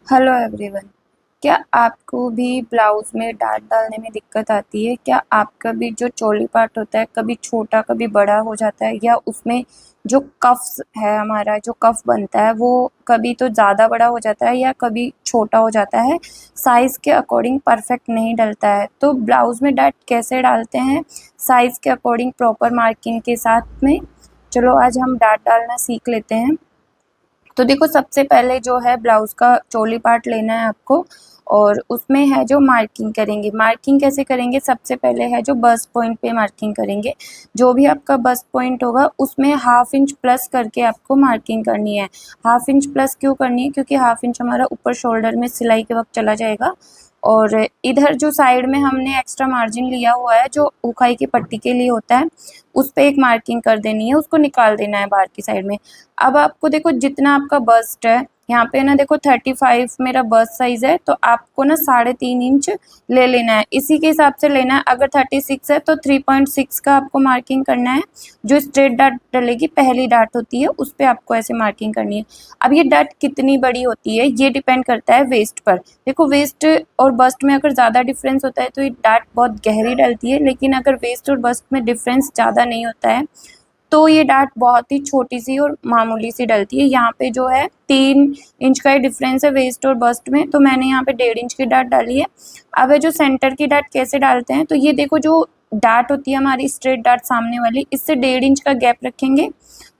Hello everyone. क्या आपको भी ब्लाउज़ में डार्ट डालने में दिक्कत आती है? क्या आपका भी जो चोली पार्ट होता है कभी छोटा कभी बड़ा हो जाता है, या उसमें जो कफ्स है, हमारा जो कफ बनता है वो कभी तो ज़्यादा बड़ा हो जाता है या कभी छोटा हो जाता है, साइज़ के अकॉर्डिंग परफेक्ट नहीं डलता है। तो ब्लाउज़ में डार्ट कैसे डालते हैं साइज़ के अकॉर्डिंग प्रॉपर मार्किंग के साथ में? चलो आज हम डार्ट डालना सीख लेते हैं। तो देखो, सबसे पहले जो है ब्लाउज़ का चोली पार्ट लेना है आपको, और उसमें है जो मार्किंग करेंगे। मार्किंग कैसे करेंगे? सबसे पहले है जो बस्ट पॉइंट पे मार्किंग करेंगे। जो भी आपका बस्ट पॉइंट होगा उसमें हाफ इंच प्लस करके आपको मार्किंग करनी है। हाफ इंच प्लस क्यों करनी है? क्योंकि हाफ इंच हमारा ऊपर शोल्डर में सिलाई के वक्त चला जाएगा, और इधर जो साइड में हमने एक्स्ट्रा मार्जिन लिया हुआ है जो उखाई की पट्टी के लिए होता है, उस पे एक मार्किंग कर देनी है, उसको निकाल देना है बाहर की साइड में। अब आपको देखो, जितना आपका बस्ट है यहाँ पे ना, देखो 35 मेरा बस्ट साइज़ है, तो आपको ना 3.5 इंच ले लेना है। इसी के हिसाब से लेना है। अगर 36 है तो 3.6 का आपको मार्किंग करना है। जो स्ट्रेट डार्ट डलेगी, पहली डार्ट होती है, उस पे आपको ऐसे मार्किंग करनी है। अब ये डार्ट कितनी बड़ी होती है ये डिपेंड करता है वेस्ट पर। देखो, वेस्ट और बस्ट में अगर ज़्यादा डिफरेंस होता है तो ये डार्ट बहुत गहरी डलती है, लेकिन अगर वेस्ट और बस्ट में डिफरेंस ज़्यादा नहीं होता है तो ये डार्ट बहुत ही छोटी सी और मामूली सी डलती है। यहाँ पे जो है 3 इंच का ही डिफरेंस है वेस्ट और बस्ट में, तो मैंने यहाँ पे 1.5 इंच की डार्ट डाली है। अब है जो सेंटर की डार्ट कैसे डालते हैं, तो ये देखो, जो डार्ट होती है हमारी स्ट्रेट डार्ट सामने वाली, इससे 1.5 इंच का गैप रखेंगे,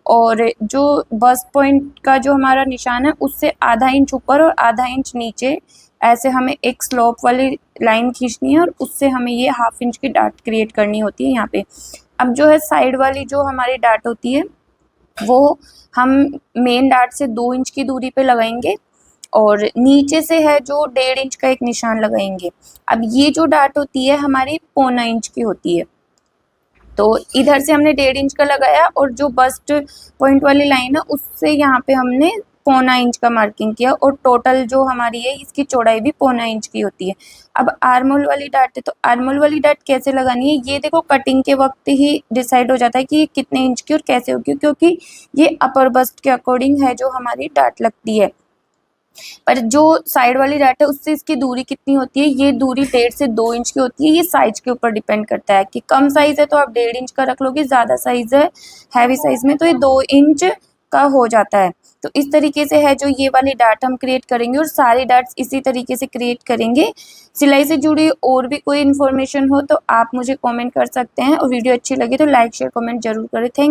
और जो बस्ट पॉइंट का जो हमारा निशान है उससे आधा इंच ऊपर और आधा इंच नीचे ऐसे हमें एक स्लोप वाली लाइन खींचनी है, और उससे हमें ये हाफ इंच की डार्ट क्रिएट करनी होती है यहाँ पे। अब जो है साइड वाली जो हमारी डार्ट होती है वो हम मेन डार्ट से 2 इंच की दूरी पे लगाएंगे, और नीचे से है जो 1.5 इंच का एक निशान लगाएंगे। अब ये जो डार्ट होती है हमारी 0.25 इंच की होती है, तो इधर से हमने 1.5 इंच का लगाया, और जो बस्ट पॉइंट वाली लाइन है उससे यहाँ पे हमने 0.25 इंच का मार्किंग किया, और टोटल जो हमारी है इसकी चौड़ाई भी 0.25 इंच की होती है। अब आर्मोल वाली डार्ट है, तो आर्मोल वाली डार्ट कैसे लगानी है ये देखो, कटिंग के वक्त ही डिसाइड हो जाता है कि ये कितने इंच की और कैसे होगी, क्योंकि ये अपर बस्ट के अकॉर्डिंग है जो हमारी डार्ट लगती है। पर जो साइड वाली डार्ट है उससे इसकी दूरी कितनी होती है, ये दूरी 1.5 से 2 इंच की होती है। ये साइज के ऊपर डिपेंड करता है कि कम साइज है तो आप 1.5 इंच का रख लोगे, ज़्यादा साइज है हैवी साइज में तो ये 2 इंच का हो जाता है। तो इस तरीके से है जो ये वाली डार्ट हम क्रिएट करेंगे, और सारी डार्ट्स इसी तरीके से क्रिएट करेंगे। सिलाई से जुड़ी और भी कोई इन्फॉर्मेशन हो तो आप मुझे कमेंट कर सकते हैं, और वीडियो अच्छी लगी तो लाइक शेयर कमेंट जरूर करें। थैंक